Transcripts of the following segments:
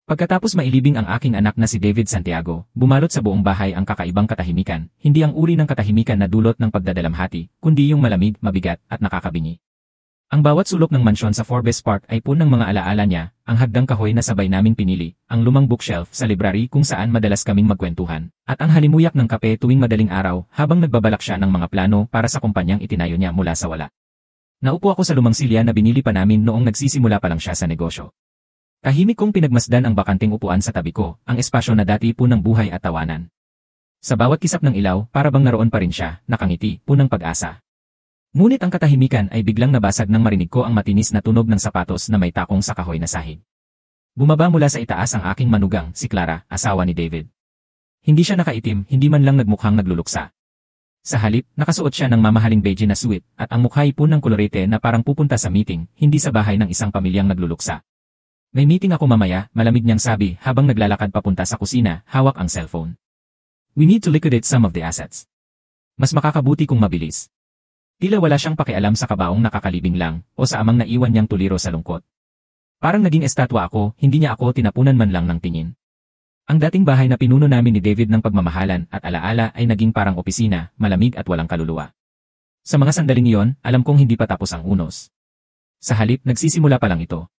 Pagkatapos mailibing ang aking anak na si David Santiago, bumalot sa buong bahay ang kakaibang katahimikan, hindi ang uri ng katahimikan na dulot ng pagdadalamhati, kundi yung malamig, mabigat, at nakakabingi. Ang bawat sulok ng mansyon sa Forbes Park ay punong mga alaala niya, ang hagdang kahoy na sabay naming pinili, ang lumang bookshelf sa library kung saan madalas kaming magkwentuhan, at ang halimuyak ng kape tuwing madaling araw habang nagbabalak siya ng mga plano para sa kumpanyang itinayo niya mula sa wala. Naupo ako sa lumang silya na binili pa namin noong nagsisimula pa lang siya sa negosyo. Tahimik kong pinagmasdan ang bakanting upuan sa tabi ko, ang espasyo na dati punang buhay at tawanan. Sa bawat kisap ng ilaw, para bang naroon pa rin siya, nakangiti, punang pag-asa. Ngunit ang katahimikan ay biglang nabasag nang marinig ko ang matinis na tunog ng sapatos na may takong sa kahoy na sahig. Bumaba mula sa itaas ang aking manugang, si Clara, asawa ni David. Hindi siya nakaitim, hindi man lang nagmukhang nagluluksa. Sa halip, nakasuot siya ng mamahaling beige na suit, at ang mukha ay punang kolorete na parang pupunta sa meeting, hindi sa bahay ng isang pamilyang nagluluksa. May meeting ako mamaya, malamig niyang sabi habang naglalakad papunta sa kusina, hawak ang cellphone. We need to liquidate some of the assets. Mas makakabuti kung mabilis. Tila wala siyang pakialam sa kabaong nakakalibing lang, o sa amang naiwan niyang tuliro sa lungkot. Parang naging estatwa ako, hindi niya ako tinapunan man lang ng tingin. Ang dating bahay na pinuno namin ni David ng pagmamahalan at alaala ay naging parang opisina, malamig at walang kaluluwa. Sa mga sandaling iyon, alam kong hindi pa tapos ang unos. Sa halip, nagsisimula pa lang ito.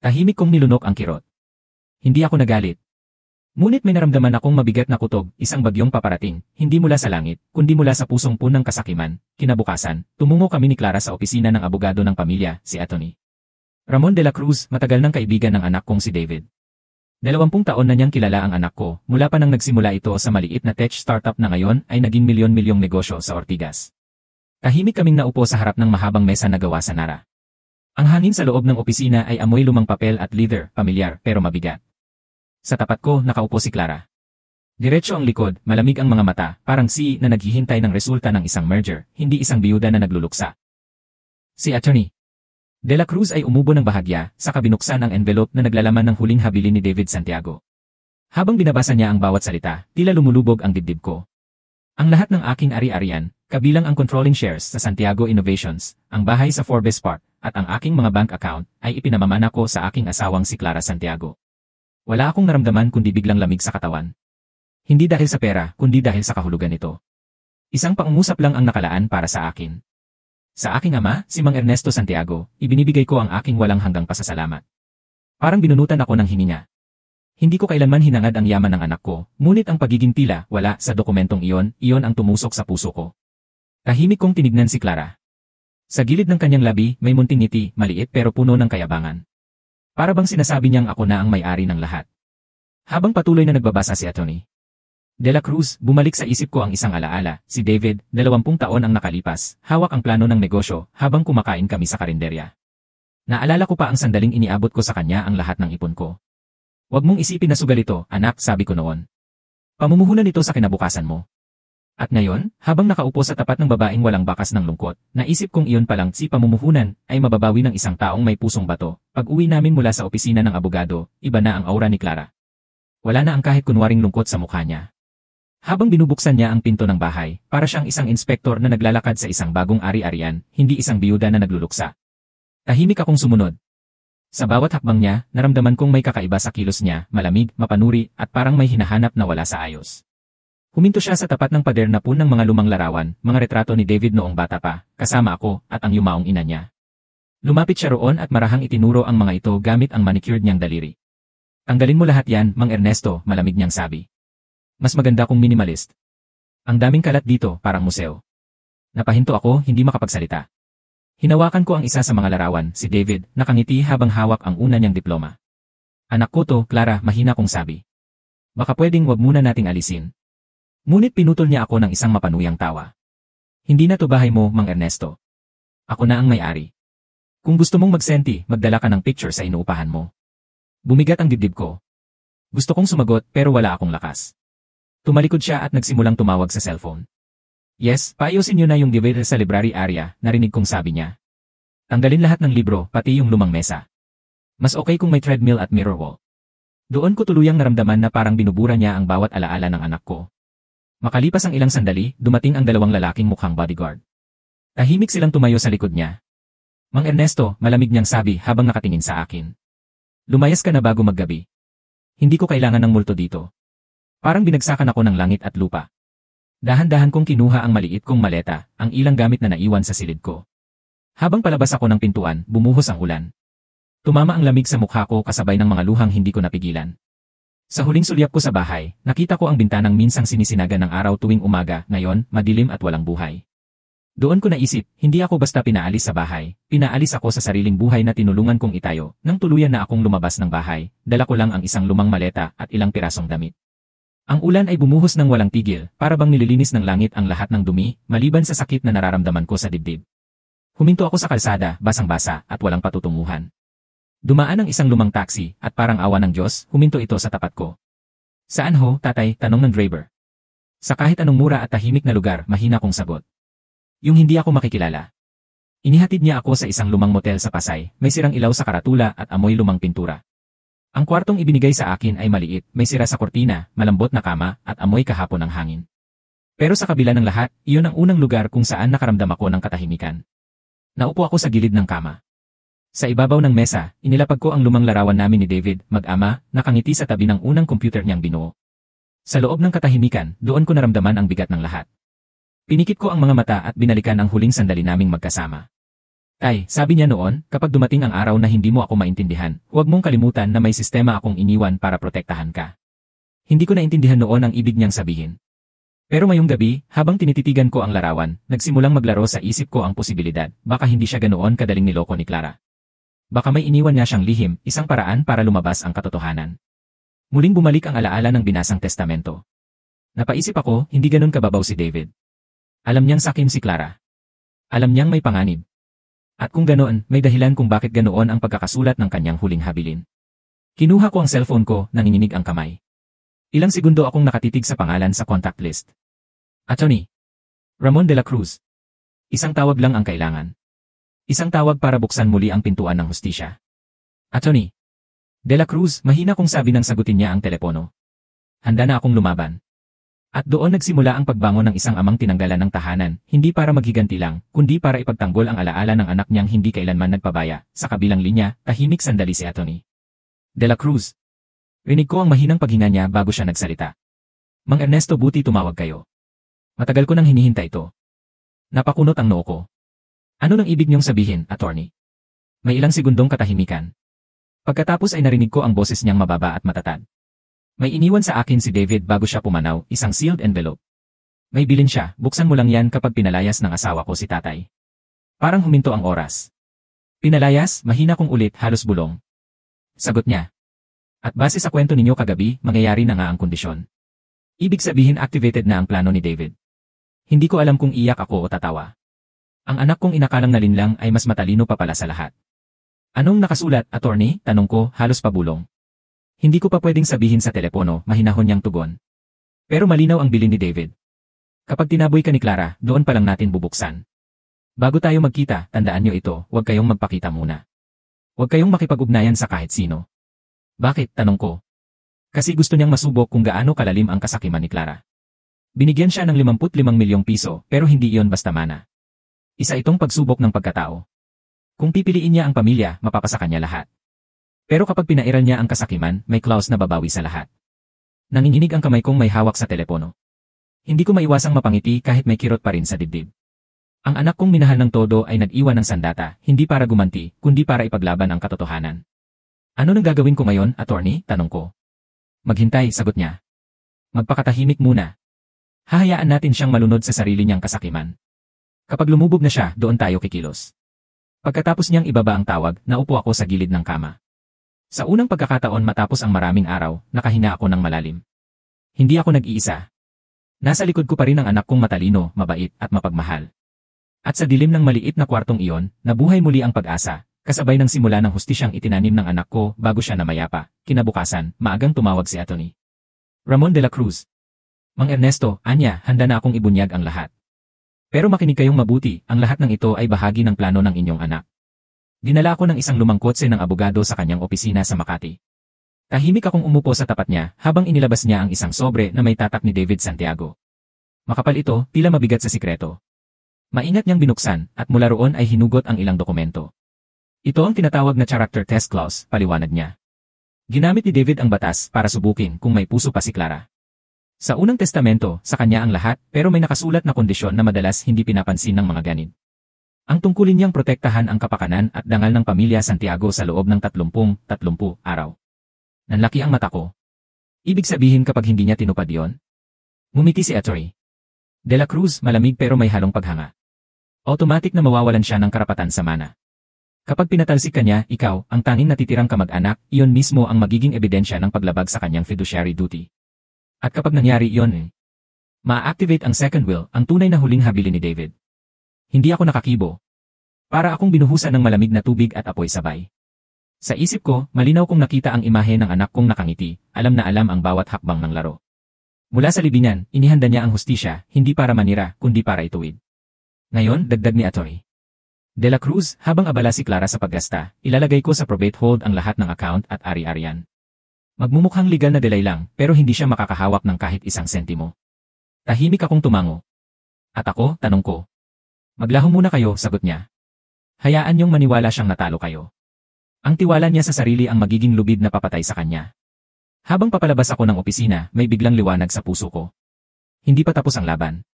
Tahimik kong nilunok ang kirot. Hindi ako nagalit. Ngunit may naramdaman akong mabigat na kutob, isang bagyong paparating, hindi mula sa langit, kundi mula sa pusong punang kasakiman. Kinabukasan, tumungo kami ni Clara sa opisina ng abogado ng pamilya, si Atty. Ramon de la Cruz, matagal ng kaibigan ng anak kong si David. 20 taon na niyang kilala ang anak ko, mula pa nang nagsimula ito sa maliit na tech startup na ngayon ay naging milyon-milyong negosyo sa Ortigas. Tahimik kaming naupo sa harap ng mahabang mesa na gawa sa Nara. Ang hangin sa loob ng opisina ay amoy lumang papel at leather, pamilyar pero mabigat. Sa tapat ko, nakaupo si Clara. Diretso ang likod, malamig ang mga mata, parang si na naghihintay ng resulta ng isang merger, hindi isang biyuda na nagluluksa. Si Atty. De la Cruz ay umubo ng bahagya, saka binuksan ang envelope na naglalaman ng huling habilin ni David Santiago. Habang binabasa niya ang bawat salita, tila lumulubog ang dibdib ko. Ang lahat ng aking ari-arian, kabilang ang controlling shares sa Santiago Innovations, ang bahay sa Forbes Park, at ang aking mga bank account, ay ipinamamana ko sa aking asawang si Clara Santiago. Wala akong naramdaman kundi biglang lamig sa katawan. Hindi dahil sa pera, kundi dahil sa kahulugan nito. Isang pangungusap lang ang nakalaan para sa akin. Sa aking ama, si Mang Ernesto Santiago, ibinibigay ko ang aking walang hanggang pasasalamat. Parang binunutan ako ng hininga. Hindi ko kailanman hinangad ang yaman ng anak ko, ngunit ang pagiging tila, wala sa dokumentong iyon ang tumusok sa puso ko. Tahimik kong tinignan si Clara. Sa gilid ng kanyang labi, may munting ngiti, maliit pero puno ng kayabangan. Para bang sinasabi niyang ako na ang may-ari ng lahat. Habang patuloy na nagbabasa si Atty. De la Cruz, bumalik sa isip ko ang isang alaala, si David, 20 taon ang nakalipas, hawak ang plano ng negosyo, habang kumakain kami sa karinderya. Naalala ko pa ang sandaling iniabot ko sa kanya ang lahat ng ipon ko. Huwag mong isipin na sugal ito, anak, sabi ko noon. Pamumuhunan ito sa kinabukasan mo. At ngayon, habang nakaupo sa tapat ng babaeng walang bakas ng lungkot, naisip kong iyon palang si pamumuhunan ay mababawi ng isang taong may pusong bato. Pag uwi namin mula sa opisina ng abogado, iba na ang aura ni Clara. Wala na ang kahit kunwaring lungkot sa mukha niya. Habang binubuksan niya ang pinto ng bahay, para siyang isang inspektor na naglalakad sa isang bagong ari-arian, hindi isang biyuda na nagluluksa. Tahimik akong sumunod. Sa bawat hakbang niya, naramdaman kong may kakaiba sa kilos niya, malamig, mapanuri, at parang may hinahanap na wala sa ayos. Huminto siya sa tapat ng pader na punang mga lumang larawan, mga retrato ni David noong bata pa, kasama ako, at ang yumaong ina niya. Lumapit siya roon at marahang itinuro ang mga ito gamit ang manicured niyang daliri. Tanggalin mo lahat yan, Mang Ernesto, malamig niyang sabi. Mas maganda kung minimalist. Ang daming kalat dito, parang museo. Napahinto ako, hindi makapagsalita. Hinawakan ko ang isa sa mga larawan, si David, nakangiti habang hawak ang una niyang diploma. Anak ko to, Clara, mahina kong sabi. Baka pwedeng wag muna nating alisin. Ngunit pinutol niya ako ng isang mapanuyang tawa. Hindi na to bahay mo, Mang Ernesto. Ako na ang may-ari. Kung gusto mong magsenti, magdala ka ng picture sa inuupahan mo. Bumigat ang dibdib ko. Gusto kong sumagot pero wala akong lakas. Tumalikod siya at nagsimulang tumawag sa cellphone. Yes, paayusin niyo na yung divider sa library area, narinig kong sabi niya. Tanggalin lahat ng libro, pati yung lumang mesa. Mas okay kung may treadmill at mirror wall. Doon ko tuluyang naramdaman na parang binubura niya ang bawat alaala ng anak ko. Makalipas ang ilang sandali, dumating ang dalawang lalaking mukhang bodyguard. Tahimik silang tumayo sa likod niya. Mang Ernesto, malamig niyang sabi habang nakatingin sa akin. Lumayas ka na bago maggabi. Hindi ko kailangan ng multo dito. Parang binagsakan ako ng langit at lupa. Dahan-dahan kong kinuha ang maliit kong maleta, ang ilang gamit na naiwan sa silid ko. Habang palabas ako ng pintuan, bumuhos ang ulan. Tumama ang lamig sa mukha ko kasabay ng mga luhang hindi ko napigilan. Sa huling sulyap ko sa bahay, nakita ko ang bintanang minsang sinisinaga ng araw tuwing umaga, ngayon, madilim at walang buhay. Doon ko naisip, hindi ako basta pinaalis sa bahay, pinaalis ako sa sariling buhay na tinulungan kong itayo, nang tuluyan na akong lumabas ng bahay, dala ko lang ang isang lumang maleta at ilang pirasong damit. Ang ulan ay bumuhos ng walang tigil, para bang nililinis ng langit ang lahat ng dumi, maliban sa sakit na nararamdaman ko sa dibdib. Huminto ako sa kalsada, basang-basa, at walang patutunguhan. Dumaan ang isang lumang taxi, at parang awa ng Diyos, huminto ito sa tapat ko. Saan ho, tatay? Tanong ng driver. Sa kahit anong mura at tahimik na lugar, mahina kong sagot. Yung hindi ako makikilala. Inihatid niya ako sa isang lumang motel sa Pasay, may sirang ilaw sa karatula at amoy lumang pintura. Ang kwartong ibinigay sa akin ay maliit, may sira sa kortina, malambot na kama, at amoy kahapon ng hangin. Pero sa kabila ng lahat, iyon ang unang lugar kung saan nakaramdam ako ng katahimikan. Naupo ako sa gilid ng kama. Sa ibabaw ng mesa, inilapag ko ang lumang larawan namin ni David, mag-ama, nakangiti sa tabi ng unang computer niyang binuo. Sa loob ng katahimikan, doon ko naramdaman ang bigat ng lahat. Pinikit ko ang mga mata at binalikan ang huling sandali naming magkasama. Tay, sabi niya noon, kapag dumating ang araw na hindi mo ako maintindihan, huwag mong kalimutan na may sistema akong iniwan para protektahan ka. Hindi ko naintindihan noon ang ibig niyang sabihin. Pero ngayong gabi, habang tinititigan ko ang larawan, nagsimulang maglaro sa isip ko ang posibilidad, baka hindi siya ganoon kadaling niloko ni Clara. Baka may iniwan niya siyang lihim, isang paraan para lumabas ang katotohanan. Muling bumalik ang alaala ng binasang testamento. Napaisip ako, hindi ganon kababaw si David. Alam niyang sakim si Clara. Alam niyang may panganib. At kung ganoon, may dahilan kung bakit ganoon ang pagkakasulat ng kanyang huling habilin. Kinuha ko ang cellphone ko, nanginginig ang kamay. Ilang segundo akong nakatitig sa pangalan sa contact list. Attorney Ramon de la Cruz. Isang tawag lang ang kailangan. Isang tawag para buksan muli ang pintuan ng hustisya. Attorney de la Cruz, mahina kong sabi nang sagutin niya ang telepono. Handa na akong lumaban. At doon nagsimula ang pagbangon ng isang amang tinanggalan ng tahanan, hindi para maghiganti lang, kundi para ipagtanggol ang alaala ng anak niyang hindi kailanman nagpabaya. Sa kabilang linya, tahimik sandali si Atty. de la Cruz. Rinig ko ang mahinang paghinga niya bago siya nagsalita. Mang Ernesto, buti tumawag kayo. Matagal ko nang hinihintay ito. Napakunot ang noo ko. Ano nang ibig niyong sabihin, attorney? May ilang segundong katahimikan. Pagkatapos ay narinig ko ang boses niyang mababa at matatag. May iniwan sa akin si David bago siya pumanaw, isang sealed envelope. May bilin siya, buksan mo lang yan kapag pinalayas ng asawa ko si tatay. Parang huminto ang oras. Pinalayas, mahina kong ulit, halos bulong. Sagot niya. At base sa kwento ninyo kagabi, mangyayari na nga ang kondisyon. Ibig sabihin activated na ang plano ni David. Hindi ko alam kung iyak ako o tatawa. Ang anak kong inakalang nalinlang ay mas matalino pa pala sa lahat. Anong nakasulat, attorney? Tanong ko, halos pabulong. Hindi ko pa pwedeng sabihin sa telepono, mahinahon niyang tugon. Pero malinaw ang bilin ni David. Kapag tinaboy ka ni Clara, doon pa lang natin bubuksan. Bago tayo magkita, tandaan niyo ito, huwag kayong magpakita muna. Huwag kayong makipag-ugnayan sa kahit sino. Bakit? Tanong ko. Kasi gusto niyang masubok kung gaano kalalim ang kasakiman ni Clara. Binigyan siya ng 55 milyong piso, pero hindi iyon basta mana. Isa itong pagsubok ng pagkatao. Kung pipiliin niya ang pamilya, mapapasa kanya lahat. Pero kapag pinairal niya ang kasakiman, may clause na babawi sa lahat. Nanginginig ang kamay kong may hawak sa telepono. Hindi ko maiwasang mapangiti kahit may kirot pa rin sa dibdib. Ang anak kong minahal ng todo ay nag-iwan ng sandata, hindi para gumanti, kundi para ipaglaban ang katotohanan. Ano nang gagawin ko ngayon, attorney? Tanong ko. Maghintay, sagot niya. Magpakatahimik muna. Hahayaan natin siyang malunod sa sarili niyang kasakiman. Kapag lumubog na siya, doon tayo kikilos. Pagkatapos niyang ibaba ang tawag, naupo ako sa gilid ng kama. Sa unang pagkakataon matapos ang maraming araw, nakahinga ako ng malalim. Hindi ako nag-iisa. Nasa likod ko pa rin ang anak kong matalino, mabait, at mapagmahal. At sa dilim ng maliit na kwartong iyon, nabuhay muli ang pag-asa, kasabay ng simula ng hustisyang itinanim ng anak ko bago siya namayapa. Kinabukasan, maagang tumawag si Atty. Ramon de la Cruz. Mang Ernesto, anya, handa na akong ibunyag ang lahat. Pero makinig kayong mabuti, ang lahat ng ito ay bahagi ng plano ng inyong anak. Dinala ko ng isang lumang kotse ng abogado sa kanyang opisina sa Makati. Tahimik akong umupo sa tapat niya habang inilabas niya ang isang sobre na may tatak ni David Santiago. Makapal ito, tila mabigat sa sikreto. Maingat niyang binuksan at mula roon ay hinugot ang ilang dokumento. Ito ang tinatawag na character test clause, paliwanag niya. Ginamit ni David ang batas para subukin kung may puso pa si Clara. Sa unang testamento, sa kanya ang lahat, pero may nakasulat na kondisyon na madalas hindi pinapansin ng mga ganid. Ang tungkulin niyang protektahan ang kapakanan at dangal ng pamilya Santiago sa loob ng 30 araw. Nanlaki ang mata ko. Ibig sabihin kapag hindi niya tinupad yon? Ngumiti si Atty. De la Cruz, malamig pero may halong paghanga. Automatic na mawawalan siya ng karapatan sa mana. Kapag pinatalsik ka niya, ikaw, ang tanging natitirang kamag-anak, iyon mismo ang magiging ebidensya ng paglabag sa kanyang fiduciary duty. At kapag nangyari iyon, ma-activate ang second will, ang tunay na huling habilin ni David. Hindi ako nakakibo. Para akong binuhusan ng malamig na tubig at apoy sabay. Sa isip ko, malinaw kong nakita ang imahe ng anak kong nakangiti, alam na alam ang bawat hakbang ng laro. Mula sa libingan, inihanda niya ang hustisya, hindi para manira, kundi para ituwid. Ngayon, dagdag ni Atty. De la Cruz, habang abala si Clara sa paggasta, ilalagay ko sa probate hold ang lahat ng account at ari-arian. Magmumukhang legal na delay lang, pero hindi siya makakahawak ng kahit isang sentimo. Tahimik akong tumango. At ako, tanong ko. Maglaho muna kayo, sagot niya. Hayaan niyong maniwala siyang natalo kayo. Ang tiwala niya sa sarili ang magiging lubid na papatay sa kanya. Habang papalabas ako ng opisina, may biglang liwanag sa puso ko. Hindi pa tapos ang laban.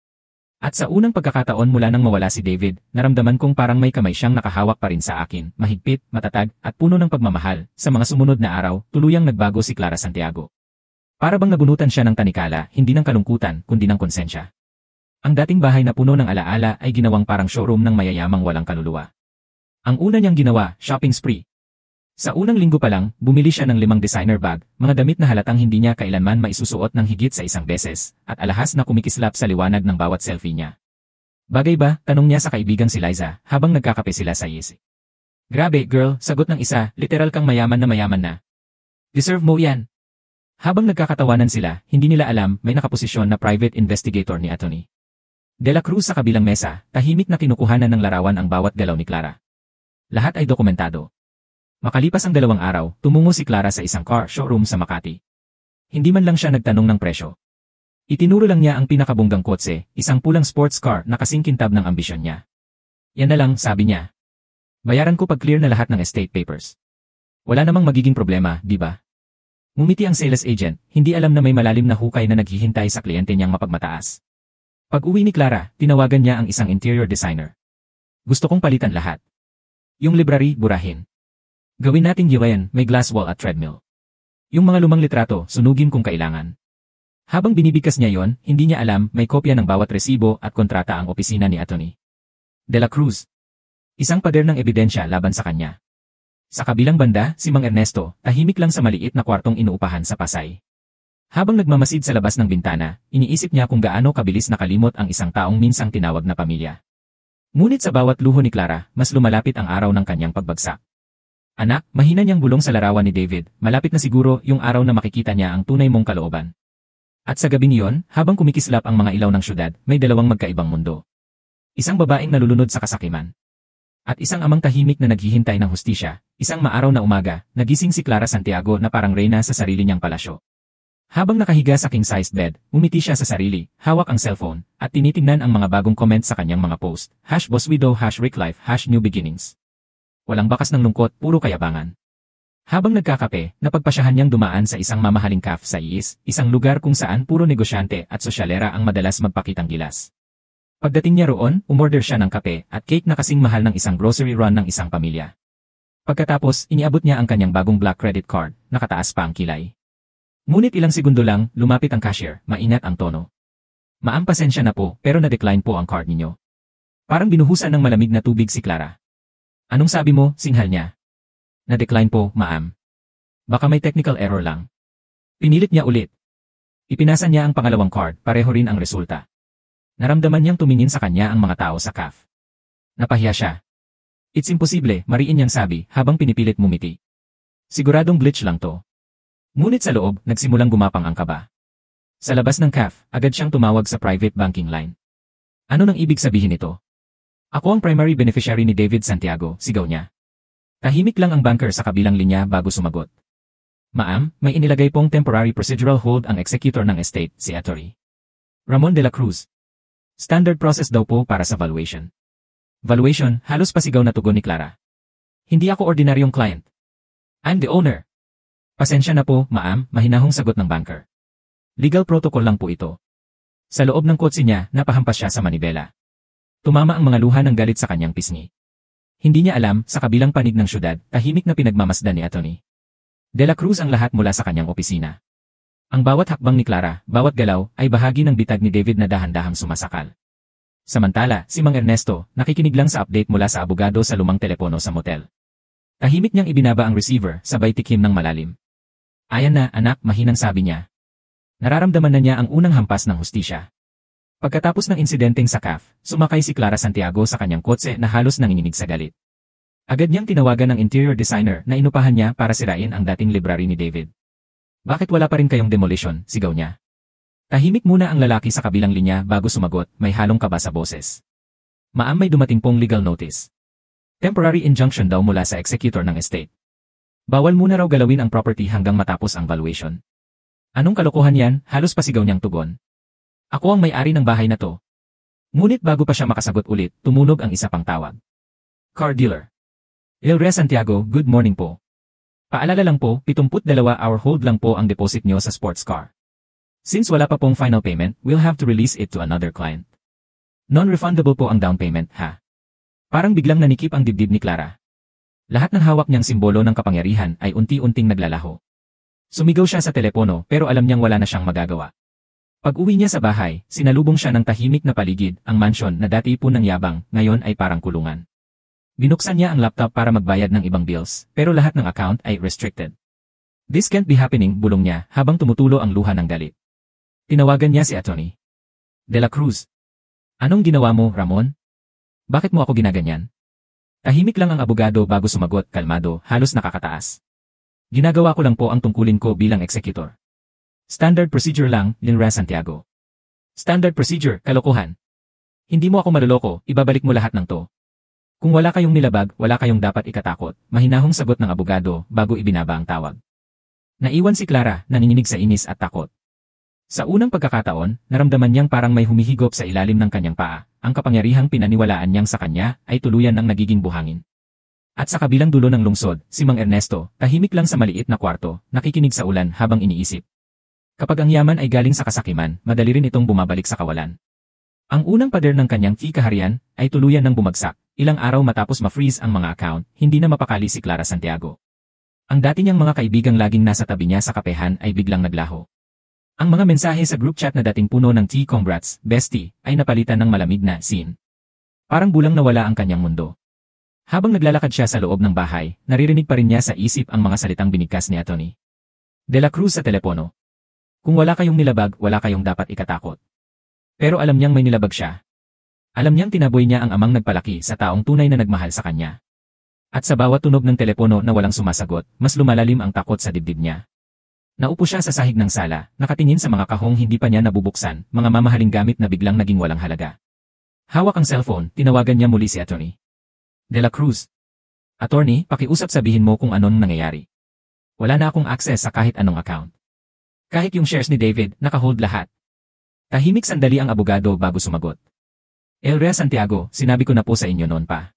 At sa unang pagkakataon mula nang mawala si David, naramdaman kong parang may kamay siyang nakahawak pa rin sa akin, mahigpit, matatag, at puno ng pagmamahal. Sa mga sumunod na araw, tuluyang nagbago si Clara Santiago. Para bang nabunutan siya ng tanikala, hindi ng kalungkutan, kundi ng konsensya. Ang dating bahay na puno ng alaala ay ginawang parang showroom ng mayayamang walang kaluluwa. Ang una niyang ginawa, shopping spree. Sa unang linggo pa lang, bumili siya ng 5 designer bag, mga damit na halatang hindi niya kailanman maisusuot ng higit sa isang beses, at alahas na kumikislap sa liwanag ng bawat selfie niya. Bagay ba? Tanong niya sa kaibigang si Liza, habang nagkakape sila sa Yesi. Grabe, girl, sagot ng isa, literal kang mayaman na. Deserve mo yan. Habang nagkakatawanan sila, hindi nila alam, may nakaposisyon na private investigator ni Atty. De la Cruz sa kabilang mesa, tahimik na kinukuhanan ng larawan ang bawat galaw ni Clara. Lahat ay dokumentado. Makalipas ang 2 araw, tumungo si Clara sa isang car showroom sa Makati. Hindi man lang siya nagtanong ng presyo. Itinuro lang niya ang pinakabonggang kotse, isang pulang sports car na kasingkintab ng ambisyon niya. Yan na lang, sabi niya. Bayaran ko pag clear na lahat ng estate papers. Wala namang magiging problema, di ba? Ngumiti ang sales agent, hindi alam na may malalim na hukay na naghihintay sa kliyente niyang mapagmataas. Pag uwi ni Clara, tinawagan niya ang isang interior designer. Gusto kong palitan lahat. Yung library, burahin. Gawin nating UN, may glass wall at treadmill. Yung mga lumang litrato, sunugin kung kailangan. Habang binibigkas niya yon, hindi niya alam, may kopya ng bawat resibo at kontrata ang opisina ni Atty. De la Cruz. Isang pader ng ebidensya laban sa kanya. Sa kabilang banda, si Mang Ernesto, tahimik lang sa maliit na kwartong inuupahan sa Pasay. Habang nagmamasid sa labas ng bintana, iniisip niya kung gaano kabilis nakalimot ang isang taong minsang tinawag na pamilya. Ngunit sa bawat luho ni Clara, mas lumalapit ang araw ng kanyang pagbagsak. Anak, mahina niyang bulong sa larawan ni David, malapit na siguro yung araw na makikita niya ang tunay mong kalooban. At sa gabing iyon, habang kumikislap ang mga ilaw ng syudad, may 2 magkaibang mundo. Isang babaeng nalulunod sa kasakiman. At isang amang tahimik na naghihintay ng hustisya, isang maaraw na umaga, nagising si Clara Santiago na parang reyna sa sarili niyang palasyo. Habang nakahiga sa king-sized bed, umiti siya sa sarili, hawak ang cellphone, at tinitingnan ang mga bagong comment sa kanyang mga post, #bosswidow, #ricklife, #newbeginnings. Walang bakas ng lungkot, puro kayabangan. Habang nagkakape, napagpasyahan niyang dumaan sa isang mamahaling cafe sa Is, isang lugar kung saan puro negosyante at sosyalera ang madalas magpakitang gilas. Pagdating niya roon, umorder siya ng kape at cake na kasing mahal ng isang grocery run ng isang pamilya. Pagkatapos, iniabot niya ang kanyang bagong black credit card, nakataas pa ang kilay. Ngunit ilang segundo lang, lumapit ang cashier, maingat ang tono. Ma'am, pasensya na po, pero na-decline po ang card ninyo. Parang binuhusan ng malamig na tubig si Clara. Anong sabi mo, singhal niya? Na-decline po, ma'am. Baka may technical error lang. Pinilit niya ulit. Ipinasa niya ang pangalawang card, pareho rin ang resulta. Naramdaman niyang tumingin sa kanya ang mga tao sa cafe. Napahiya siya. It's imposible, mariin niyang sabi, habang pinipilit mumiti. Siguradong glitch lang to. Ngunit sa loob, nagsimulang gumapang ang kaba. Sa labas ng cafe, agad siyang tumawag sa private banking line. Ano nang ibig sabihin nito? Ako ang primary beneficiary ni David Santiago, sigaw niya. Tahimik lang ang banker sa kabilang linya bago sumagot. Ma'am, may inilagay pong temporary procedural hold ang executor ng estate, si Atty. Ramon de la Cruz. Standard process daw po para sa valuation. Valuation, halos pasigaw na tugon ni Clara. Hindi ako ordinaryong client. I'm the owner. Pasensya na po, ma'am, mahinahong sagot ng banker. Legal protocol lang po ito. Sa loob ng kotse niya, napahampas siya sa manibela. Tumama ang mga luha ng galit sa kanyang pisngi. Hindi niya alam, sa kabilang panig ng syudad, tahimik na pinagmamasdan ni Atty. De la Cruz ang lahat mula sa kanyang opisina. Ang bawat hakbang ni Clara, bawat galaw, ay bahagi ng bitag ni David na dahan-dahang sumasakal. Samantala, si Mang Ernesto, nakikinig lang sa update mula sa abogado sa lumang telepono sa motel. Tahimik niyang ibinaba ang receiver, sabay tikim ng malalim. Ayan na, anak, mahinang sabi niya. Nararamdaman na niya ang unang hampas ng hustisya. Pagkatapos ng insidenteng sa CAF, sumakay si Clara Santiago sa kanyang kotse na halos nanginginig sa galit. Agad niyang tinawagan ng interior designer na inupahan niya para sirain ang dating library ni David. Bakit wala pa rin kayong demolition, sigaw niya. Tahimik muna ang lalaki sa kabilang linya bago sumagot, may halong kaba sa boses. Ma'am, may dumating pong legal notice. Temporary injunction daw mula sa executor ng estate. Bawal muna raw galawin ang property hanggang matapos ang valuation. Anong kalokohan yan? Halos pasigaw niyang tugon. Ako ang may-ari ng bahay na to. Ngunit bago pa siya makasagot ulit, tumunog ang isa pang tawag. Car dealer. Ilre Santiago, good morning po. Paalala lang po, 72-hour hold lang po ang deposit niyo sa sports car. Since wala pa pong final payment, we'll have to release it to another client. Non-refundable po ang down payment, ha? Parang biglang nanikip ang dibdib ni Clara. Lahat ng hawak niyang simbolo ng kapangyarihan ay unti-unting naglalaho. Sumigaw siya sa telepono pero alam niyang wala na siyang magagawa. Pag-uwi niya sa bahay, sinalubong siya ng tahimik na paligid, ang mansyon na dati po ng yabang, ngayon ay parang kulungan. Binuksan niya ang laptop para magbayad ng ibang bills, pero lahat ng account ay restricted. This can't be happening, bulong niya habang tumutulo ang luha ng galit. Tinawagan niya si Atty. De la Cruz. Anong ginawa mo, Ramon? Bakit mo ako ginaganyan? Tahimik lang ang abogado bago sumagot, kalmado, halos nakakataas. Ginagawa ko lang po ang tungkulin ko bilang executor. Standard procedure lang, Linra Santiago. Standard procedure, kalokohan. Hindi mo ako maluloko, ibabalik mo lahat ng to. Kung wala kayong nilabag, wala kayong dapat ikatakot, mahinahong sagot ng abogado bago ibinaba ang tawag. Naiwan si Clara, nanginginig sa inis at takot. Sa unang pagkakataon, naramdaman niyang parang may humihigop sa ilalim ng kanyang paa, ang kapangyarihang pinaniwalaan niyang sa kanya ay tuluyan ng nagiging buhangin. At sa kabilang dulo ng lungsod, si Mang Ernesto, tahimik lang sa maliit na kwarto, nakikinig sa ulan habang iniisip. Kapag ang yaman ay galing sa kasakiman, madali rin itong bumabalik sa kawalan. Ang unang pader ng kanyang fee kaharian ay tuluyan ng bumagsak, ilang araw matapos ma-freeze ang mga account, hindi na mapakali si Clara Santiago. Ang dati niyang mga kaibigang laging nasa tabi niya sa kapehan ay biglang naglaho. Ang mga mensahe sa group chat na dating puno ng congrats, bestie, ay napalitan ng malamig na scene. Parang bulang nawala ang kanyang mundo. Habang naglalakad siya sa loob ng bahay, naririnig pa rin niya sa isip ang mga salitang binigkas ni Atty. De la Cruz sa telepono. Kung wala kayong nilabag, wala kayong dapat ikatakot. Pero alam niyang may nilabag siya. Alam niyang tinaboy niya ang amang nagpalaki sa taong tunay na nagmahal sa kanya. At sa bawat tunog ng telepono na walang sumasagot, mas lumalalim ang takot sa dibdib niya. Naupo siya sa sahig ng sala, nakatingin sa mga kahong hindi pa niya nabubuksan, mga mamahaling gamit na biglang naging walang halaga. Hawak ang cellphone, tinawagan niya muli si Atty. De la Cruz. Attorney, pakiusap sabihin mo kung anong nangyayari. Wala na akong access sa kahit anong account. Kahit yung shares ni David, nakahold lahat. Tahimik sandali ang abogado bago sumagot. Ilre Santiago, sinabi ko na po sa inyo noon pa.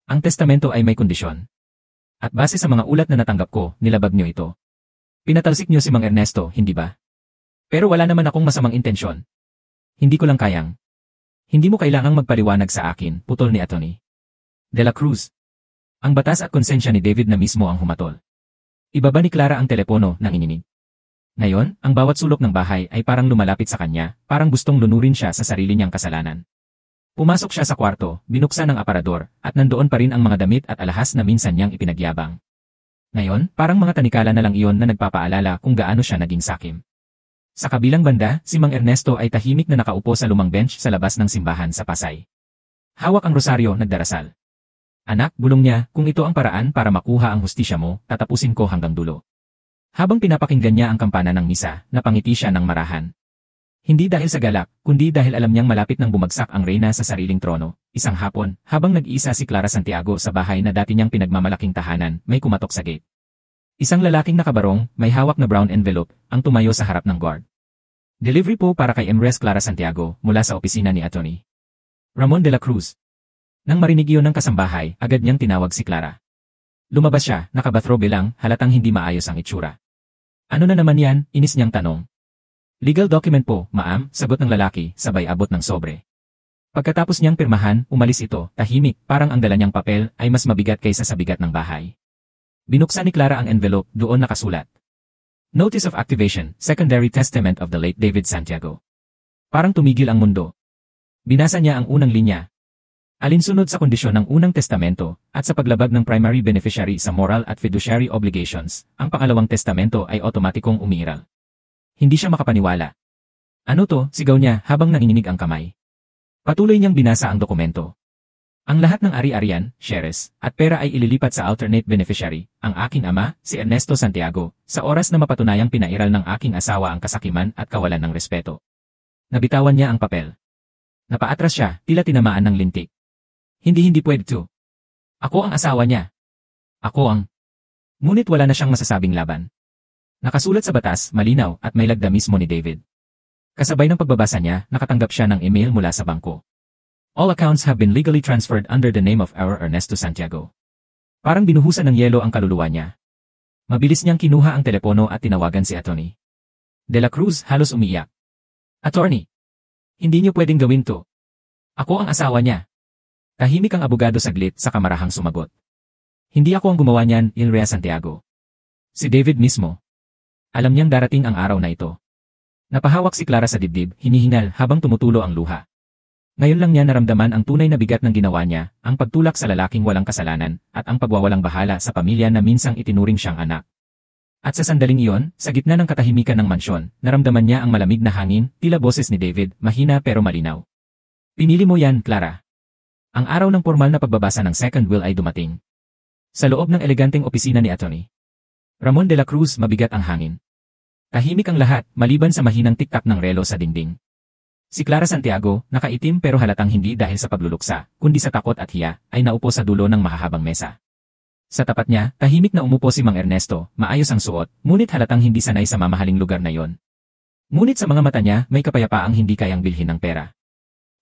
Ang testamento ay may kondisyon. At base sa mga ulat na natanggap ko, nilabag niyo ito. Pinatalsik niyo si Mang Ernesto, hindi ba? Pero wala naman akong masamang intensyon. Hindi ko lang kayang. Hindi mo kailangang magpaliwanag sa akin, putol ni Atty. De la Cruz. Ang batas at konsensya ni David na mismo ang humatol. Ibaba ni Clara ang telepono nang ininig. Ngayon, ang bawat sulok ng bahay ay parang lumalapit sa kanya, parang gustong lunurin siya sa sarili niyang kasalanan. Pumasok siya sa kwarto, binuksan ang aparador, at nandoon pa rin ang mga damit at alahas na minsan niyang ipinagyabang. Ngayon, parang mga tanikala na lang iyon na nagpapaalala kung gaano siya naging sakim. Sa kabilang banda, si Mang Ernesto ay tahimik na nakaupo sa lumang bench sa labas ng simbahan sa Pasay. Hawak ang rosaryo, nagdarasal. Anak, bulong niya, kung ito ang paraan para makuha ang hustisya mo, tatapusin ko hanggang dulo. Habang pinapakinggan niya ang kampana ng misa, napangiti siya ng marahan. Hindi dahil sa galak, kundi dahil alam niyang malapit nang bumagsak ang reyna sa sariling trono. Isang hapon, habang nag-iisa si Clara Santiago sa bahay na dati niyang pinagmamalaking tahanan, may kumatok sa gate. Isang lalaking nakabarong, may hawak na brown envelope, ang tumayo sa harap ng guard. Delivery po para kay Empress Clara Santiago, mula sa opisina ni Atty. Ramon de la Cruz. Nang marinig iyon ng kasambahay, agad niyang tinawag si Clara. Lumabas siya, nakabathrobe lang, halatang hindi maayos ang itsura. Ano na naman yan? Inis niyang tanong. Legal document po, ma'am, sagot ng lalaki, sabay abot ng sobre. Pagkatapos niyang pirmahan, umalis ito, tahimik, parang ang dala niyang papel ay mas mabigat kaysa sa bigat ng bahay. Binuksan ni Clara ang envelope, doon nakasulat. Notice of Activation, Secondary Testament of the late David Santiago. Parang tumigil ang mundo. Binasa niya ang unang linya. Alinsunod sa kondisyon ng unang testamento, at sa paglabag ng primary beneficiary sa moral at fiduciary obligations, ang pangalawang testamento ay otomatikong umiiral. Hindi siya makapaniwala. Ano to? Sigaw niya habang nanginginig ang kamay. Patuloy niyang binasa ang dokumento. Ang lahat ng ari-arian, shares, at pera ay ililipat sa alternate beneficiary, ang aking ama, si Ernesto Santiago, sa oras na mapatunayang pinairal ng aking asawa ang kasakiman at kawalan ng respeto. Nabitawan niya ang papel. Napaatras siya, tila tinamaan ng lintik. Hindi pwede to. Ako ang asawa niya. Ako ang... Ngunit wala na siyang masasabing laban. Nakasulat sa batas, malinaw, at may lagda mismo ni David. Kasabay ng pagbabasa niya, nakatanggap siya ng email mula sa bangko. All accounts have been legally transferred under the name of our Ernesto Santiago. Parang binuhusan ng yelo ang kaluluwa niya. Mabilis niyang kinuha ang telepono at tinawagan si Atty. De la Cruz halos umiiyak. Attorney! Hindi niyo pwedeng gawin to. Ako ang asawa niya. Tahimik ang abogado saglit sa kamarahang sumagot. Hindi ako ang gumawa niyan, Ilrea Santiago. Si David mismo. Alam niyang darating ang araw na ito. Napahawak si Clara sa dibdib, hinihingal habang tumutulo ang luha. Ngayon lang niya naramdaman ang tunay na bigat ng ginawa niya, ang pagtulak sa lalaking walang kasalanan, at ang pagwawalang bahala sa pamilya na minsang itinuring siyang anak. At sa sandaling iyon, sa gitna ng katahimikan ng mansyon, naramdaman niya ang malamig na hangin, tila boses ni David, mahina pero malinaw. Pinili mo yan, Clara. Ang araw ng formal na pagbabasa ng second will ay dumating. Sa loob ng eleganteng opisina ni Atty. Ramon de la Cruz, mabigat ang hangin. Tahimik ang lahat, maliban sa mahinang tiktak ng relo sa dingding. Si Clara Santiago, nakaitim pero halatang hindi dahil sa pagluluksa, kundi sa takot at hiya, ay naupo sa dulo ng mahahabang mesa. Sa tapat niya, tahimik na umupo si Mang Ernesto, maayos ang suot, ngunit halatang hindi sanay sa mamahaling lugar na yon. Ngunit sa mga mata niya, may kapayapaang hindi kayang bilhin ng pera.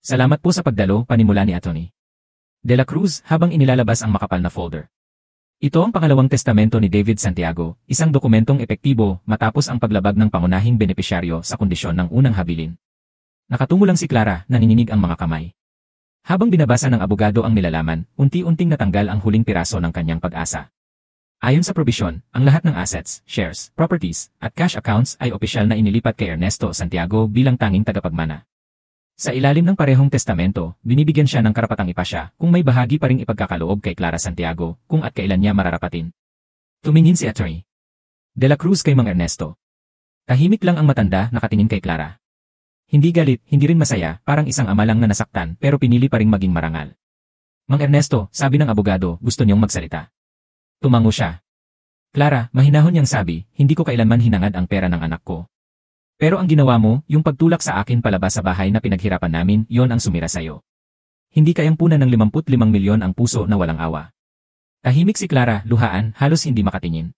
Salamat po sa pagdalo, panimula ni Atty. De la Cruz habang inilalabas ang makapal na folder. Ito ang pangalawang testamento ni David Santiago, isang dokumentong epektibo matapos ang paglabag ng pangunahing benepisyaryo sa kondisyon ng unang habilin. Nakatungo lang si Clara, nanginginig ang mga kamay. Habang binabasa ng abogado ang nilalaman, unti-unting natanggal ang huling piraso ng kanyang pag-asa. Ayon sa probisyon, ang lahat ng assets, shares, properties, at cash accounts ay opisyal na inilipat kay Ernesto Santiago bilang tanging tagapagmana. Sa ilalim ng parehong testamento, binibigyan siya ng karapatang ipasya kung may bahagi pa ring ipagkakaloob kay Clara Santiago kung at kailan niya mararapatin. Tumingin si Atty. De la Cruz kay Mang Ernesto. Tahimik lang ang matanda nakatingin kay Clara. Hindi galit, hindi rin masaya, parang isang ama lang na nasaktan pero pinili pa ring maging marangal. Mang Ernesto, sabi ng abogado, gusto niyong magsalita. Tumango siya. Clara, mahinahon niyang sabi, hindi ko kailanman hinangad ang pera ng anak ko. Pero ang ginawa mo, yung pagtulak sa akin palabas sa bahay na pinaghirapan namin, yon ang sumira sa'yo. Hindi kayang punan ng 55 milyon ang puso na walang awa. Tahimik si Clara, luhaan, halos hindi makatingin.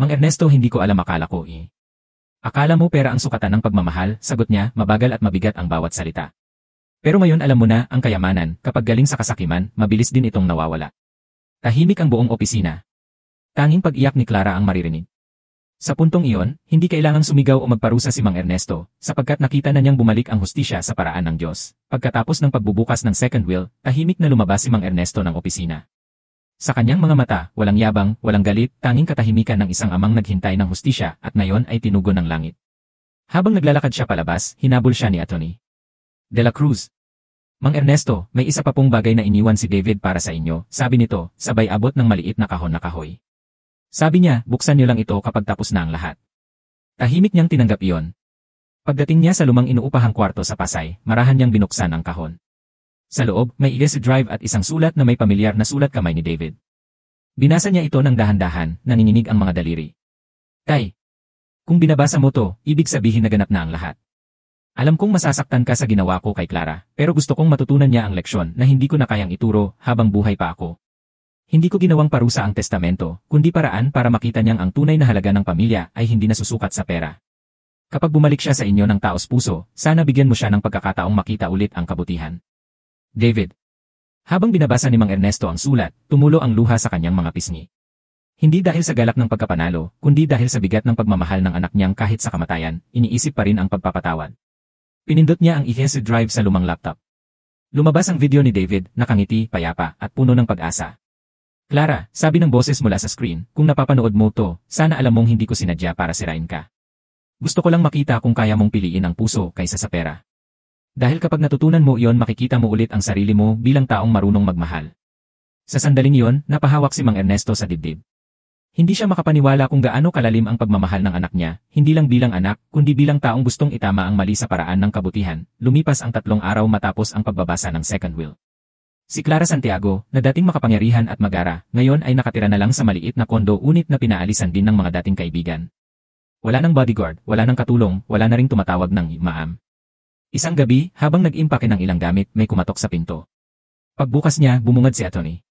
Mang Ernesto, hindi ko alam, akala ko eh. Akala mo pera ang sukatan ng pagmamahal, sagot niya, mabagal at mabigat ang bawat salita. Pero ngayon alam mo na, ang kayamanan, kapag galing sa kasakiman, mabilis din itong nawawala. Tahimik ang buong opisina. Tanging pag-iyak ni Clara ang maririnig. Sa puntong iyon, hindi kailangang sumigaw o magparusa si Mang Ernesto, sapagkat nakita na niyang bumalik ang hustisya sa paraan ng Diyos. Pagkatapos ng pagbubukas ng second will, tahimik na lumabas si Mang Ernesto ng opisina. Sa kanyang mga mata, walang yabang, walang galit, tanging katahimikan ng isang amang naghintay ng hustisya at ngayon ay tinugon ng langit. Habang naglalakad siya palabas, hinabol siya ni Atty. De la Cruz. Mang Ernesto, may isa pa pong bagay na iniwan si David para sa inyo, sabi nito, sabay abot ng maliit na kahon na kahoy. Sabi niya, buksan niyo lang ito kapag tapos na ang lahat. Tahimik niyang tinanggap iyon. Pagdating niya sa lumang inuupahang kwarto sa Pasay, marahan niyang binuksan ang kahon. Sa loob, may USB drive at isang sulat na may pamilyar na sulat kamay ni David. Binasa niya ito ng dahan-dahan, nanginginig ang mga daliri. Tay, kung binabasa mo to, ibig sabihin na ganap na ang lahat. Alam kong masasaktan ka sa ginawa ko kay Clara, pero gusto kong matutunan niya ang leksyon na hindi ko na kayang ituro habang buhay pa ako. Hindi ko ginawang parusa ang testamento, kundi paraan para makita niyang ang tunay na halaga ng pamilya ay hindi nasusukat sa pera. Kapag bumalik siya sa inyo ng taos puso, sana bigyan mo siya ng pagkakataong makita ulit ang kabutihan. David. Habang binabasa ni Mang Ernesto ang sulat, tumulo ang luha sa kanyang mga pisngi. Hindi dahil sa galak ng pagkapanalo, kundi dahil sa bigat ng pagmamahal ng anak niyang kahit sa kamatayan, iniisip pa rin ang pagpapatawad. Pinindot niya ang ESC drive sa lumang laptop. Lumabas ang video ni David, nakangiti, payapa, at puno ng pag-asa. Clara, sabi ng boses mula sa screen, kung napapanood mo to, sana alam mong hindi ko sinadya para sirain ka. Gusto ko lang makita kung kaya mong piliin ang puso kaysa sa pera. Dahil kapag natutunan mo iyon makikita mo ulit ang sarili mo bilang taong marunong magmahal. Sa sandaling iyon, napahawak si Mang Ernesto sa dibdib. Hindi siya makapaniwala kung gaano kalalim ang pagmamahal ng anak niya, hindi lang bilang anak, kundi bilang taong gustong itama ang mali sa paraan ng kabutihan. Lumipas ang 3 araw matapos ang pagbabasa ng second will. Si Clara Santiago, na dating makapangyarihan at magara, ngayon ay nakatira na lang sa maliit na kondo unit na pinaalisan din ng mga dating kaibigan. Wala ng bodyguard, wala ng katulong, wala na ring tumatawag ng maam. Isang gabi, habang nag-impake ng ilang gamit, may kumatok sa pinto. Pagbukas niya, bumungad si Atty.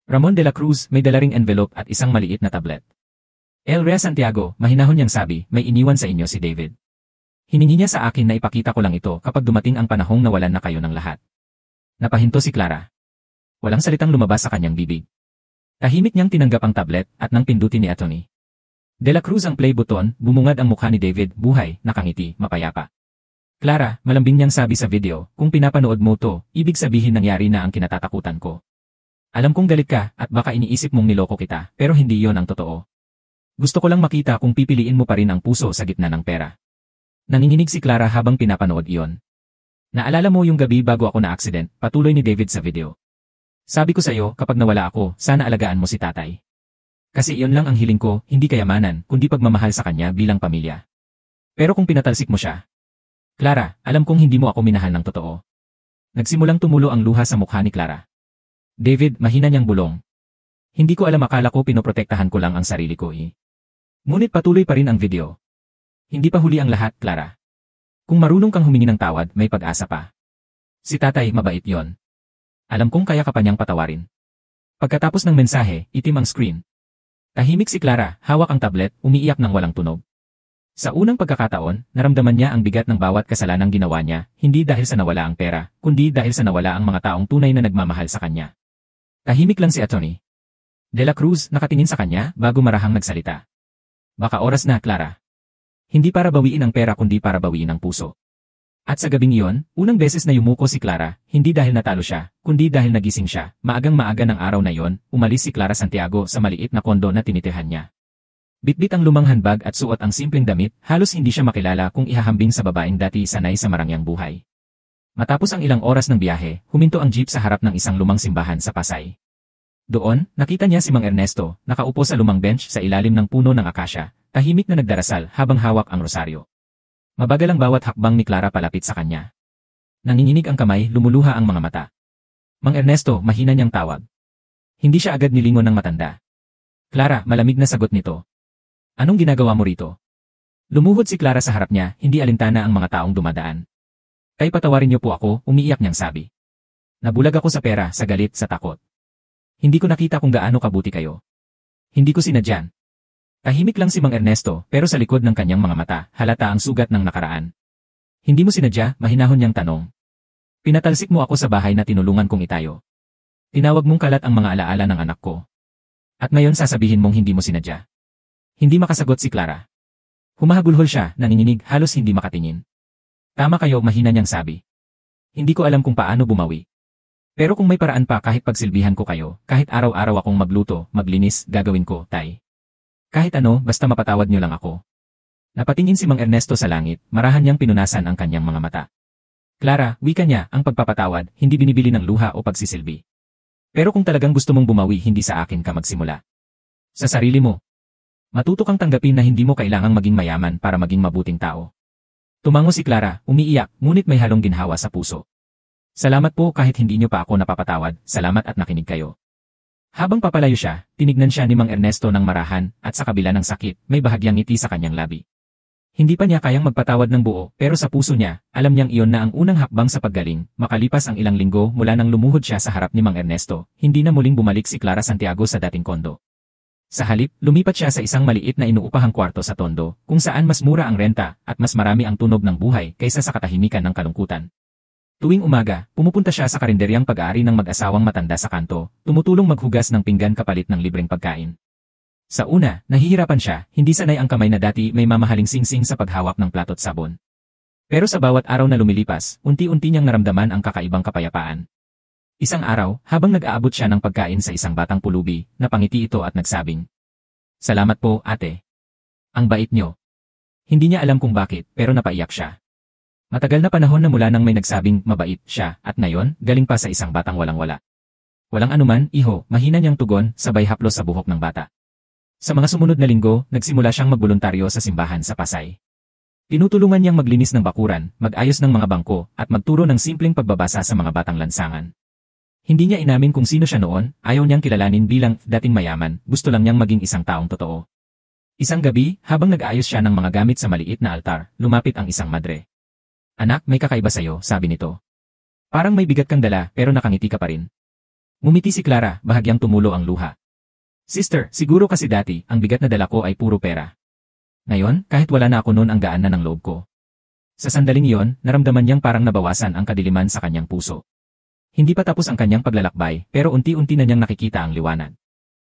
Ramon de la Cruz, may dala ring envelope at isang maliit na tablet. El Rey Santiago, mahinahon niyang sabi, may iniwan sa inyo si David. Hiningi niya sa akin na ipakita ko lang ito kapag dumating ang panahong nawalan na kayo ng lahat. Napahinto si Clara. Walang salitang lumabas sa kanyang bibig. Tahimik niyang tinanggap ang tablet at nang pindutin ni Atty. De la Cruz ang play button, bumungad ang mukha ni David, buhay, nakangiti, mapayapa. Clara, malambing niyang sabi sa video, kung pinapanood mo to, ibig sabihin nangyari na ang kinatatakutan ko. Alam kong galit ka at baka iniisip mong niloko kita, pero hindi yon ang totoo. Gusto ko lang makita kung pipiliin mo pa rin ang puso sa gitna ng pera. Nanginginig si Clara habang pinapanood iyon. Naalala mo yung gabi bago ako na-accident, patuloy ni David sa video. Sabi ko sa iyo, kapag nawala ako, sana alagaan mo si tatay. Kasi iyon lang ang hiling ko, hindi kayamanan, kundi pagmamahal sa kanya bilang pamilya. Pero kung pinatalsik mo siya, Clara, alam kong hindi mo ako minahal ng totoo. Nagsimulang tumulo ang luha sa mukha ni Clara. David, mahina niyang bulong. Hindi ko alam, akala ko pinoprotektahan ko lang ang sarili ko Ngunit patuloy pa rin ang video. Hindi pa huli ang lahat, Clara. Kung marunong kang humingi ng tawad, may pag-asa pa. Si tatay, mabait yon. Alam kong kaya ka pa niyang patawarin. Pagkatapos ng mensahe, itim ang screen. Tahimik si Clara, hawak ang tablet, umiiyak ng walang tunog. Sa unang pagkakataon, naramdaman niya ang bigat ng bawat kasalanang ginawa niya, hindi dahil sa nawala ang pera, kundi dahil sa nawala ang mga taong tunay na nagmamahal sa kanya. Tahimik lang si Atty. De la Cruz, nakatingin sa kanya, bago marahang nagsalita. Baka oras na, Clara. Hindi para bawiin ang pera kundi para bawiin ang puso. At sa gabing iyon, unang beses na yumuko si Clara, hindi dahil natalo siya, kundi dahil nagising siya. Maagang-maaga ng araw na iyon, umalis si Clara Santiago sa maliit na kondo na tinitirahan niya. Bitbit ang lumang handbag at suot ang simpleng damit, halos hindi siya makilala kung ihahambing sa babaeng dati sanay sa marangyang buhay. Matapos ang ilang oras ng biyahe, huminto ang jeep sa harap ng isang lumang simbahan sa Pasay. Doon, nakita niya si Mang Ernesto, nakaupo sa lumang bench sa ilalim ng puno ng akasya, tahimik na nagdarasal habang hawak ang rosaryo. Mabagal ang bawat hakbang ni Clara palapit sa kanya. Nanginginig ang kamay, lumuluha ang mga mata. Mang Ernesto, mahina niyang tawag. Hindi siya agad nilingon ng matanda. Clara, malamig na sagot nito. Anong ginagawa mo rito? Lumuhod si Clara sa harap niya, hindi alintana ang mga taong dumadaan. Kay patawarin niyo po ako, umiiyak niyang sabi. Nabulag ako sa pera, sa galit, sa takot. Hindi ko nakita kung gaano kabuti kayo. Hindi ko sinadyan. Tahimik lang si Mang Ernesto, pero sa likod ng kanyang mga mata, halata ang sugat ng nakaraan. Hindi mo sinadya, mahinahon niyang tanong. Pinatalsik mo ako sa bahay na tinulungan kong itayo. Tinawag mong kalat ang mga alaala ng anak ko. At ngayon sasabihin mong hindi mo sinadya. Hindi makasagot si Clara. Humahagulhol siya, nanginginig, halos hindi makatingin. Tama kayo, mahina niyang sabi. Hindi ko alam kung paano bumawi. Pero kung may paraan pa kahit pagsilbihan ko kayo, kahit araw-araw akong magluto, maglinis, gagawin ko, tay. Kahit ano, basta mapatawad niyo lang ako. Napatingin si Mang Ernesto sa langit, marahan niyang pinunasan ang kanyang mga mata. Clara, wika niya, ang pagpapatawad, hindi binibili ng luha o pagsisilbi. Pero kung talagang gusto mong bumawi, hindi sa akin ka magsimula. Sa sarili mo. Matuto kang tanggapin na hindi mo kailangang maging mayaman para maging mabuting tao. Tumango si Clara, umiiyak, ngunit may halong ginhawa sa puso. Salamat po kahit hindi niyo pa ako napapatawad, salamat at nakinig kayo. Habang papalayo siya, tinignan siya ni Mang Ernesto ng marahan, at sa kabila ng sakit, may bahagyang ngiti sa kanyang labi. Hindi pa niya kayang magpatawad ng buo, pero sa puso niya, alam niyang iyon na ang unang hakbang sa paggaling. Makalipas ang ilang linggo mula nang lumuhod siya sa harap ni Mang Ernesto, hindi na muling bumalik si Clara Santiago sa dating kondo. Sa halip, lumipat siya sa isang maliit na inuupahang kwarto sa Tondo, kung saan mas mura ang renta at mas marami ang tunog ng buhay kaysa sa katahimikan ng kalungkutan. Tuwing umaga, pumupunta siya sa karinderyang pag-aari ng mag-asawang matanda sa kanto, tumutulong maghugas ng pinggan kapalit ng libreng pagkain. Sa una, nahihirapan siya, hindi sanay ang kamay na dati may mamahaling singsing sa paghawak ng plato at sabon. Pero sa bawat araw na lumilipas, unti-unti niyang naramdaman ang kakaibang kapayapaan. Isang araw, habang nag-aabot siya ng pagkain sa isang batang pulubi, napangiti ito at nagsabing, "Salamat po, ate. Ang bait niyo." Hindi niya alam kung bakit, pero napaiyak siya. Matagal na panahon na mula nang may nagsabing mabait siya, at ngayon, galing pa sa isang batang walang-wala. "Walang anuman, iho," mahina niyang tugon, sabay haplos sa buhok ng bata. Sa mga sumunod na linggo, nagsimula siyang magboluntaryo sa simbahan sa Pasay. Tinutulungan niyang maglinis ng bakuran, mag-ayos ng mga bangko, at magturo ng simpleng pagbabasa sa mga batang lansangan. Hindi niya inamin kung sino siya noon, ayaw niyang kilalanin bilang dating mayaman, gusto lang niyang maging isang taong totoo. Isang gabi, habang nag-aayos siya ng mga gamit sa maliit na altar, lumapit ang isang madre. "Anak, may kakaiba sa'yo," sabi nito. "Parang may bigat kang dala, pero nakangiti ka pa rin." Ngumiti si Clara, bahagyang tumulo ang luha. "Sister, siguro kasi dati, ang bigat na dala ko ay puro pera. Ngayon, kahit wala na ako noon, ang gaan na ng loob ko." Sa sandaling iyon, naramdaman niyang parang nabawasan ang kadiliman sa kanyang puso. Hindi pa tapos ang kanyang paglalakbay, pero unti-unti na niyang nakikita ang liwanag.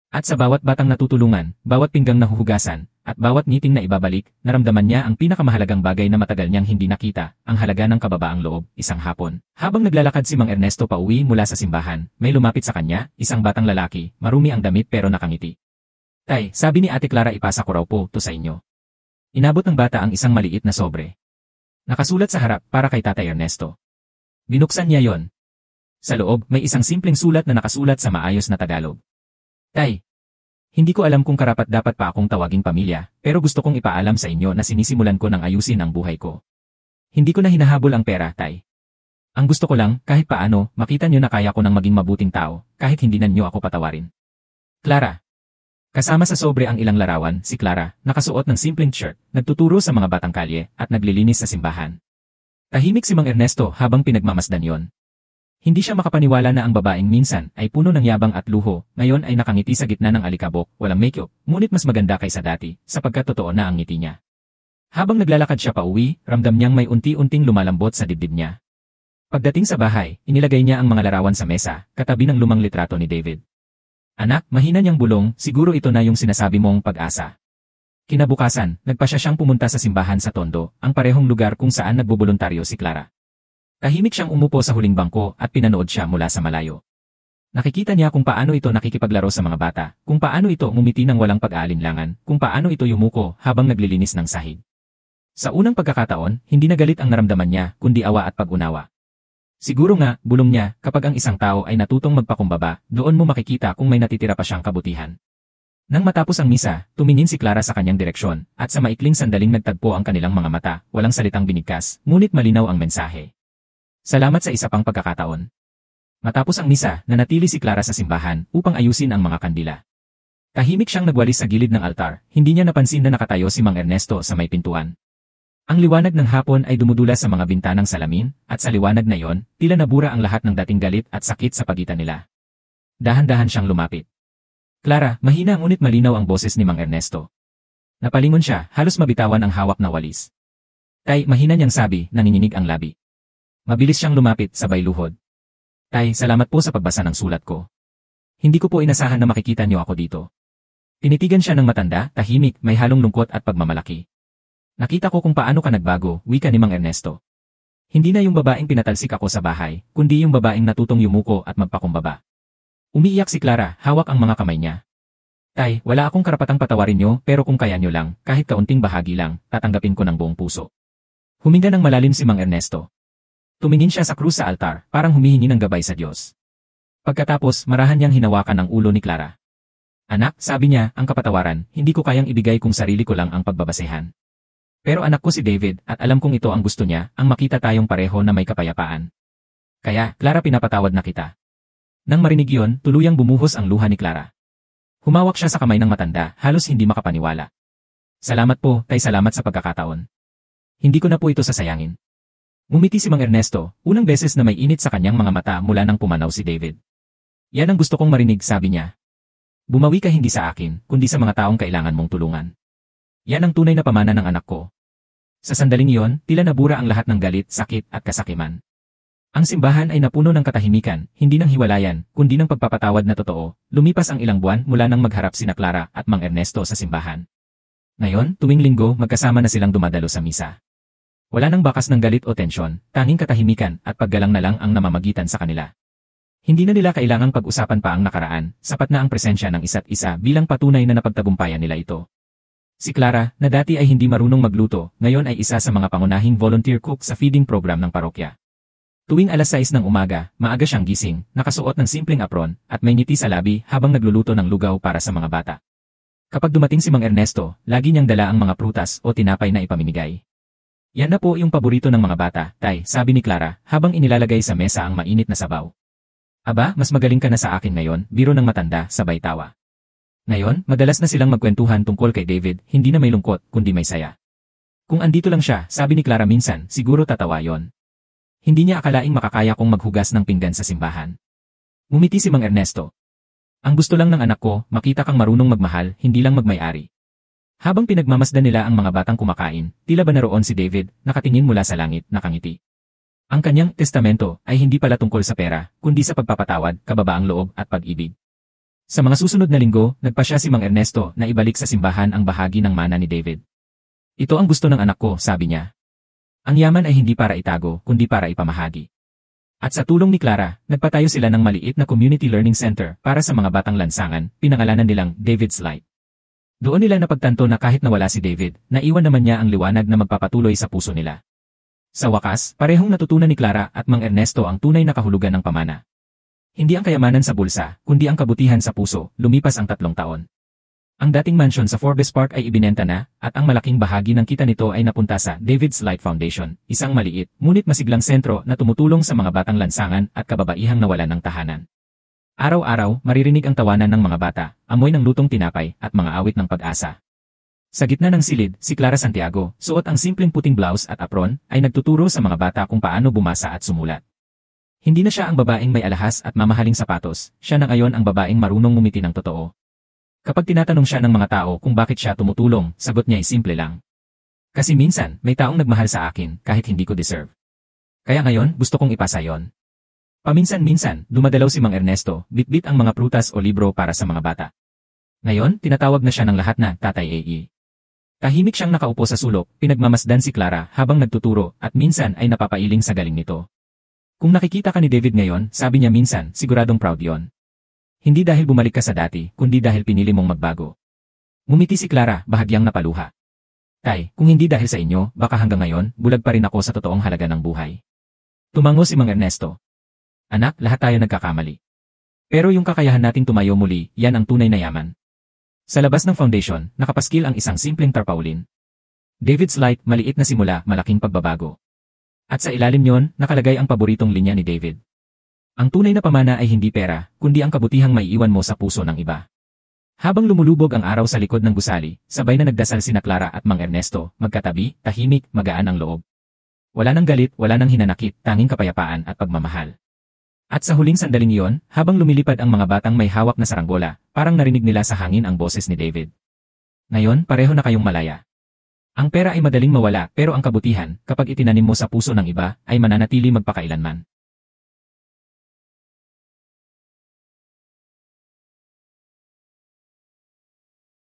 At sa bawat batang natutulungan, bawat pinggang nahuhugasan, at bawat ngiting na ibabalik, naramdaman niya ang pinakamahalagang bagay na matagal niyang hindi nakita, ang halaga ng kababaang loob. Isang hapon, habang naglalakad si Mang Ernesto pauwi mula sa simbahan, may lumapit sa kanya, isang batang lalaki, marumi ang damit pero nakangiti. "Tay, sabi ni Ate Clara ipasa ko raw po to sa inyo." Inabot ng bata ang isang maliit na sobre. Nakasulat sa harap para kay Tatay Ernesto. Binuksan niya yon. Sa loob, may isang simpleng sulat na nakasulat sa maayos na Tagalog. "Tay, hindi ko alam kung karapat-dapat pa akong tawaging pamilya, pero gusto kong ipaalam sa inyo na sinisimulan ko ng ayusin ang buhay ko. Hindi ko na hinahabol ang pera, Tay. Ang gusto ko lang, kahit paano, makita niyo na kaya ko ng maging mabuting tao, kahit hindi na niyo ako patawarin. Clara." Kasama sa sobre ang ilang larawan, si Clara, nakasuot ng simpleng shirt, nagtuturo sa mga batang kalye, at naglilinis sa simbahan. Tahimik si Mang Ernesto habang pinagmamasdan yon. Hindi siya makapaniwala na ang babaeng minsan ay puno ng yabang at luho, ngayon ay nakangiti sa gitna ng alikabok, walang makeup, ngunit mas maganda kaysa dati, sapagkat totoo na ang ngiti niya. Habang naglalakad siya pauwi, ramdam niyang may unti-unting lumalambot sa dibdib niya. Pagdating sa bahay, inilagay niya ang mga larawan sa mesa, katabi ng lumang litrato ni David. "Anak," mahina niyang bulong, "siguro ito na yung sinasabi mong pag-asa." Kinabukasan, nagpasya siyang pumunta sa simbahan sa Tondo, ang parehong lugar kung saan nagboboluntaryo si Clara. Tahimik siyang umupo sa huling bangko at pinanood siya mula sa malayo. Nakikita niya kung paano ito nakikipaglaro sa mga bata, kung paano ito ngumiti ng walang pag-aalinlangan, kung paano ito yumuko habang naglilinis ng sahig. Sa unang pagkakataon, hindi na galit ang naramdaman niya, kundi awa at pag-unawa. Siguro nga, bulong niya, kapag ang isang tao ay natutong magpakumbaba, doon mo makikita kung may natitira pa siyang kabutihan. Nang matapos ang misa, tumingin si Clara sa kanyang direksyon, at sa maikling sandaling nagtagpo ang kanilang mga mata, walang salitang binigkas, ngunit malinaw ang mensahe. "Salamat sa isa pang pagkakataon." Matapos ang misa, nanatili si Clara sa simbahan upang ayusin ang mga kandila. Tahimik siyang nagwalis sa gilid ng altar, hindi niya napansin na nakatayo si Mang Ernesto sa may pintuan. Ang liwanag ng hapon ay dumudula sa mga bintanang salamin, at sa liwanag na iyon, tila nabura ang lahat ng dating galit at sakit sa pagitan nila. Dahan-dahan siyang lumapit. "Clara," mahina ngunit malinaw ang boses ni Mang Ernesto. Napalingon siya, halos mabitawan ang hawak na walis. "Tay," mahina niyang sabi, nanginginig ang labi. Mabilis siyang lumapit, sabay luhod. "Tay, salamat po sa pagbasa ng sulat ko. Hindi ko po inasahan na makikita niyo ako dito." Tinitigan siya ng matanda, tahimik, may halong lungkot at pagmamalaki. "Nakita ko kung paano ka nagbago," wika ni Mang Ernesto. "Hindi na yung babaeng pinatalsik ako sa bahay, kundi yung babaeng natutong yumuko at magpakumbaba." Umiiyak si Clara, hawak ang mga kamay niya. "Tay, wala akong karapatang patawarin niyo, pero kung kaya niyo lang, kahit kaunting bahagi lang, tatanggapin ko ng buong puso." Huminga ng malalim si Mang Ernesto. Tumingin siya sa krus sa altar, parang humihingi ng gabay sa Diyos. Pagkatapos, marahan niyang hinawakan ang ulo ni Clara. "Anak," sabi niya, "ang kapatawaran, hindi ko kayang ibigay kung sarili ko lang ang pagbabasehan. Pero anak ko si David, at alam kong ito ang gusto niya, ang makita tayong pareho na may kapayapaan. Kaya, Clara, pinapatawad na kita." Nang marinig iyon, tuluyang bumuhos ang luha ni Clara. Humawak siya sa kamay ng matanda, halos hindi makapaniwala. "Salamat po, Tay, salamat sa pagkakataon. Hindi ko na po ito sasayangin." Ngumiti si Mang Ernesto, unang beses na may init sa kanyang mga mata mula nang pumanaw si David. "Yan ang gusto kong marinig," sabi niya. "Bumawi ka hindi sa akin, kundi sa mga taong kailangan mong tulungan. Yan ang tunay na pamana ng anak ko." Sa sandaling iyon, tila nabura ang lahat ng galit, sakit at kasakiman. Ang simbahan ay napuno ng katahimikan, hindi ng hiwalayan, kundi ng pagpapatawad na totoo. Lumipas ang ilang buwan mula nang magharap sina Clara at Mang Ernesto sa simbahan. Ngayon, tuwing linggo, magkasama na silang dumadalo sa misa. Wala nang bakas ng galit o tensyon, tanging katahimikan at paggalang na lang ang namamagitan sa kanila. Hindi na nila kailangang pag-usapan pa ang nakaraan, sapat na ang presensya ng isa't isa bilang patunay na napagtagumpayan nila ito. Si Clara, na dati ay hindi marunong magluto, ngayon ay isa sa mga pangunahing volunteer cook sa feeding program ng parokya. Tuwing alas 6 ng umaga, maaga siyang gising, nakasuot ng simpleng apron, at may ngiti sa labi habang nagluluto ng lugaw para sa mga bata. Kapag dumating si Mang Ernesto, lagi niyang dala ang mga prutas o tinapay na ipamimigay. Yan na po yung paborito ng mga bata, Tay, sabi ni Clara, habang inilalagay sa mesa ang mainit na sabaw. Aba, mas magaling ka na sa akin ngayon, biro ng matanda, sabay tawa. Ngayon, madalas na silang magkwentuhan tungkol kay David, hindi na may lungkot, kundi may saya. Kung andito lang siya, sabi ni Clara minsan, siguro tatawa yon. Hindi niya akalaing makakaya kong maghugas ng pinggan sa simbahan. Ngumiti si Mang Ernesto. Ang gusto lang ng anak ko, makita kang marunong magmahal, hindi lang magmay-ari. Habang pinagmamasdan nila ang mga batang kumakain, tila ba naroon si David, nakatingin mula sa langit, nakangiti. Ang kanyang testamento ay hindi pala tungkol sa pera, kundi sa pagpapatawad, kababaang loob at pag-ibig. Sa mga susunod na linggo, nagpasya si Mang Ernesto na ibalik sa simbahan ang bahagi ng mana ni David. Ito ang gusto ng anak ko, sabi niya. Ang yaman ay hindi para itago, kundi para ipamahagi. At sa tulong ni Clara, nagpatayo sila ng maliit na community learning center para sa mga batang lansangan, pinangalanan nilang David's Light. Doon nila napagtanto na kahit nawala si David, naiwan naman niya ang liwanag na magpapatuloy sa puso nila. Sa wakas, parehong natutunan ni Clara at Mang Ernesto ang tunay na kahulugan ng pamana. Hindi ang kayamanan sa bulsa, kundi ang kabutihan sa puso, lumipas ang 3 taon. Ang dating mansion sa Forbes Park ay ibinenta na, at ang malaking bahagi ng kita nito ay napunta sa David's Light Foundation, isang maliit, ngunit masiglang sentro na tumutulong sa mga batang lansangan at kababaihang nawalan ng tahanan. Araw-araw, maririnig ang tawanan ng mga bata, amoy ng lutong tinapay, at mga awit ng pag-asa. Sa gitna ng silid, si Clara Santiago, suot ang simpleng puting blouse at apron, ay nagtuturo sa mga bata kung paano bumasa at sumulat. Hindi na siya ang babaeng may alahas at mamahaling sapatos, siya na ngayon ang babaeng marunong ngumiti ng totoo. Kapag tinatanong siya ng mga tao kung bakit siya tumutulong, sagot niya ay simple lang. Kasi minsan, may taong nagmahal sa akin kahit hindi ko deserve. Kaya ngayon, gusto kong ipasa yon. Paminsan-minsan, dumadalaw si Mang Ernesto, bitbit ang mga prutas o libro para sa mga bata. Ngayon, tinatawag na siya ng lahat na Tatay AE. Tahimik siyang nakaupo sa sulok, pinagmamasdan si Clara habang nagtuturo at minsan ay napapailing sa galing nito. Kung nakikita ka ni David ngayon, sabi niya minsan, siguradong proud yon. Hindi dahil bumalik ka sa dati, kundi dahil pinili mong magbago. Ngumiti si Clara, bahagyang napaluha. Tay, kung hindi dahil sa inyo, baka hanggang ngayon, bulag pa rin ako sa totoong halaga ng buhay. Tumango si Mang Ernesto. Anak, lahat tayo nagkakamali. Pero yung kakayahan nating tumayo muli, yan ang tunay na yaman. Sa labas ng foundation, nakapaskil ang isang simpleng tarpaulin. David's Light, maliit na simula, malaking pagbabago. At sa ilalim niyon, nakalagay ang paboritong linya ni David. Ang tunay na pamana ay hindi pera, kundi ang kabutihang maiiwan mo sa puso ng iba. Habang lumulubog ang araw sa likod ng gusali, sabay na nagdasal sina Clara at Mang Ernesto, magkatabi, tahimik, magaan ang loob. Wala nang galit, wala nang hinanakit, tanging kapayapaan at pagmamahal. At sa huling sandaling iyon, habang lumilipad ang mga batang may hawak na saranggola, parang narinig nila sa hangin ang boses ni David. Ngayon, pareho na kayong malaya. Ang pera ay madaling mawala, pero ang kabutihan, kapag itinanim mo sa puso ng iba, ay mananatili magpakailanman.